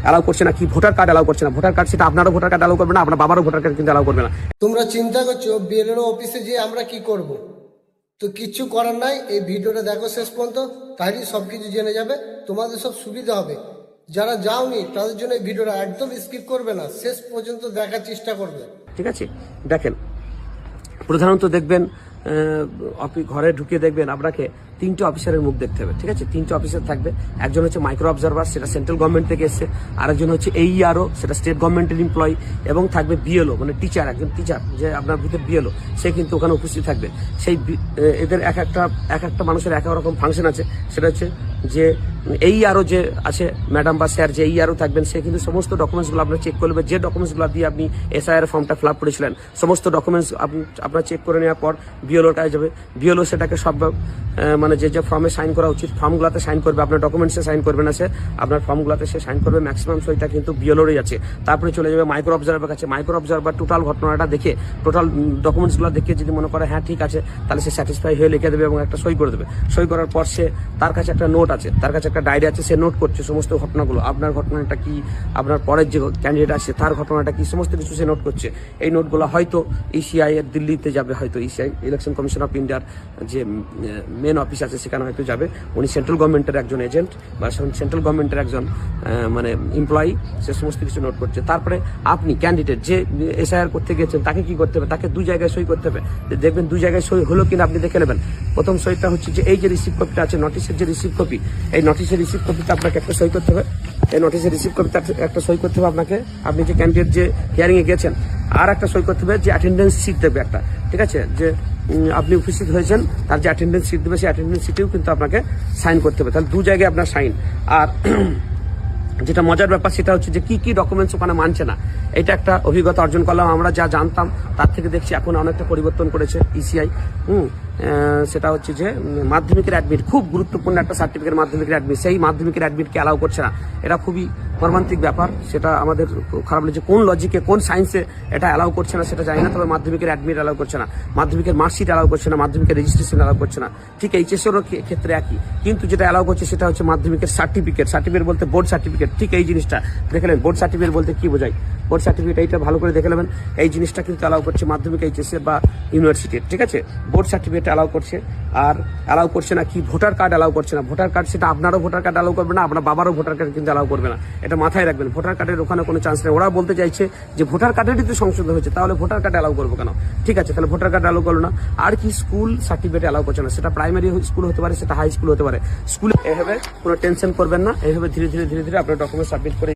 Allow করছে না, কি ভোটার কার্ড অ্যালাউ করছে না। ভোটার কার্ড সেটা আপনারও ভোটার কার্ড অ্যালাউ করবে না, আপনার বাবারও ভোটার কার্ড কিন্তু অ্যালাউ করবে না। তোমরা চিন্তা করছো বিএলআরও অফিসে যে আমরা কি করব, তো কিচ্ছু করার নাই। এই ভিডিওটা দেখো শেষ পর্যন্ত, তাহলেই সব কিছু জেনে যাবে, তোমাদের সব সুবিধা হবে। যারা যাওনি তাদের জন্য এই ভিডিওটা একদম স্কিপ করবে না, শেষ পর্যন্ত দেখার চেষ্টা করবে। ঠিক আছে, দেখেন প্রধানত দেখবেন ঘরে ঢুকে দেখবেন আপনাকে 3টে অফিসারের মুখ দেখতে হবে। ঠিক আছে, 3টে অফিসার থাকবে। একজন হচ্ছে মাইক্রো অবজারভার, সেটা সেন্ট্রাল গভর্নমেন্ট থেকে এসছে। আরেকজন হচ্ছে এইআরও, সেটা স্টেট গভর্নমেন্টের এমপ্লয়ি। এবং থাকবে বিএলও, মানে টিচার, একজন টিচার যে আপনার ভিতরে বিএলও, সে কিন্তু ওখানে উপস্থিত থাকবে। সেই এদের এক একটা মানুষের এক এক রকম ফাংশন আছে। সেটা হচ্ছে যে এইআরও যে আছে ম্যাডাম বা স্যার, যে এইআরও থাকবেন, সে কিন্তু সমস্ত ডকুমেন্টসগুলো আপনার চেক করবে। যে ডকুমেন্টসগুলো দিয়ে আপনি এসআইআর ফর্মটা ফিল আপ করেছিলেন, সমস্ত ডকুমেন্টস আপনার চেক করে নেওয়ার পর বিএলওর কাছে যাবে। বিএলও সেটাকে সব মানে যে ফর্মে সাইন করা উচিত ফর্মগুলোতে সাইন করবে, আপনার ডকুমেন্টসে সাইন করবে না, সে আপনার ফর্মগুলোতে সে সাইন করবে। ম্যাক্সিমাম সইটা কিন্তু বিএলওরই আছে। তারপরে চলে যাবে মাইক্রো অবজারভার কাছে। মাইক্রো অবজারভার টোটাল ঘটনাটা দেখে, টোটাল ডকুমেন্টসগুলো দেখে যদি মনে করে হ্যাঁ ঠিক আছে, তাহলে সে স্যাটিসফাই হয়ে লিখে দেবে এবং একটা সই করে দেবে। সই করার পর সে, তার কাছে একটা নোট আছে, তার কাছে একটা ডায়েরি আছে, সে নোট করছে সমস্ত ঘটনাগুলো। আপনার ঘটনাটা কি, আপনার পরের যে ক্যান্ডিডেট আছে তার ঘটনাটা কি, সমস্ত কিছু সে নোট করছে। এই নোটগুলো হয়তো ইসিআই এর দিল্লিতে যাবে, হয়তো ইসিআই ইলেকশন কমিশন অফ ইন্ডিয়ার যে মেন অফিস আছে সেখানে হয়তো যাবে। উনি সেন্ট্রাল গভর্নমেন্টের একজন এজেন্ট বা সেন্ট্রাল গভর্নমেন্টের একজন মানে এমপ্লয়ি, সে সমস্ত কিছু নোট করছে। তারপরে আপনি ক্যান্ডিডেট যে এসআইআর করতে গেছেন, তাকে কি করতে হবে, তাকে 2 জায়গায় সই করতে হবে। দেখবেন 2 জায়গায় সই হলো কিনা আপনি দেখে নেবেন। প্রথম সইটা হচ্ছে যে এই যে রিসিভ কপিটা আছে, নোটিশের যে রিসিভ কপি, এই নোটিশের রিসিভ কপিতে আপনাকে একটা সই করতে হবে। এই নোটিশের রিসিভ কপিতে একটা সই করতে হবে আপনাকে, আপনি যে ক্যান্ডিডেট যে হিয়ারিং এ গেছেন। আর একটা সই করতে হবে যে অ্যাটেন্ডেন্স সিট দেবে একটা, ঠিক আছে, যে আপনি উপস্থিত হয়েছেন তার যে অ্যাটেন্ডেন্স সিট দেবে, সেই অ্যাটেন্ডেন্স সিটেও কিন্তু আপনাকে সাইন করতে হবে। তাহলে 2 জায়গায় আপনার সাইন। আর যেটা মজার ব্যাপার সেটা হচ্ছে যে কি কি ডকুমেন্টস ওখানে মানছে না। এটা একটা অভিজ্ঞতা অর্জন করলাম। আমরা যা জানতাম তার থেকে দেখছি এখন অনেকটা পরিবর্তন করেছে ইসিআই। সেটা হচ্ছে যে মাধ্যমিকের অ্যাডমিট, খুব গুরুত্বপূর্ণ একটা সার্টিফিকেট মাধ্যমিকের অ্যাডমিট, সেই মাধ্যমিকের অ্যাডমিটকে অ্যালাউ করছে না। এটা খুবই মর্মান্তিক ব্যাপার, সেটা আমাদের খারাপ লেগেছে। কোন লজিকে, কোন সায়েন্সে এটা অ্যালাউ করছে না সেটা জানি না, তবে মাধ্যমিকের অ্যাডমিট অ্যালাউ করছে না, মাধ্যমিকের মার্কশিট অ্যালাউ করছে না, মাধ্যমিকের রেজিস্ট্রেশন অ্যালাউ করছে না। ঠিক এইচএসেরও ক্ষেত্রে একই, কিন্তু যেটা অ্যালাউ করছে সেটা হচ্ছে মাধ্যমিকের সার্টিফিকেট। সার্টিফিকেট বলতে বোর্ড সার্টিফিকেট। ঠিক এই জিনিসটা দেখলেন, বোর্ড সার্টিফিকেট বলতে কি বোঝায়, বোর্ড সার্টিফিকেট এইটা ভালো করে দেখে নেবেন। এই জিনিসটা কিন্তু অ্যালাউ করছে মাধ্যমিক, এইচএসএ বা ইউনিভার্সিটির। ঠিক আছে, বোর্ড সার্টিফিকেট অ্যালাউ করছে। আর অ্যালাউ করছে না কি ভোটার কার্ড অ্যালাউ করছে না। ভোটার কার্ড সেটা আপনারও ভোটার কার্ড অ্যালাউ করবে না, আপনার বাবারও ভোটার কার্ড কিন্তু অ্যালাউ করবে না। এটা মাথায় রাখবেন, ভোটার কার্ডের ওখানে কোনো চান্স নেই। ওরা বলতে চাইছে যে ভোটার কার্ডেরই তো সংশোধন হয়েছে, তাহলে ভোটার কার্ড অ্যালাউ করবো কেন। ঠিক আছে, তাহলে ভোটার কার্ড অ্যালাউ করলো না। আর কি স্কুল সার্টিফিকেট অ্যালাউ করছে না, সেটা প্রাইমারি স্কুল হতে পারে, সেটা হাই স্কুল হতে পারে। স্কুলে এভাবে কোনো টেনশন করবেন না, এইভাবে ধীরে ধীরে আপনার ডকুমেন্ট সাবমিট করে